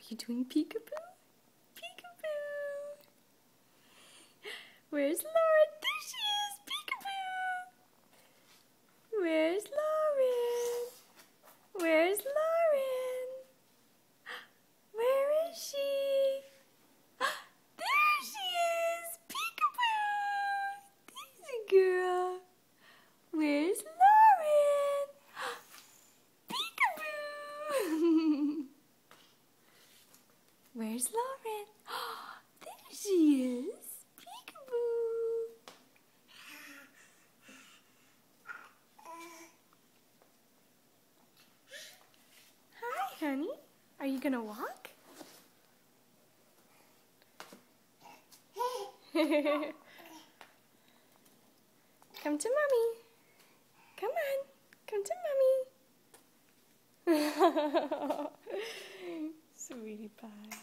you doing peekaboo? Peekaboo. Where's Lauren? There she is. Peekaboo. Where's Lauren? Where's Lauren? Where is she? There she is. Peekaboo. Daisy girl. Where's Lauren? Peekaboo. Where's Lauren? There she is. Peekaboo. Hi, honey. Are you gonna walk? Come to mommy. Come on. Come to mommy. Sweetie pie.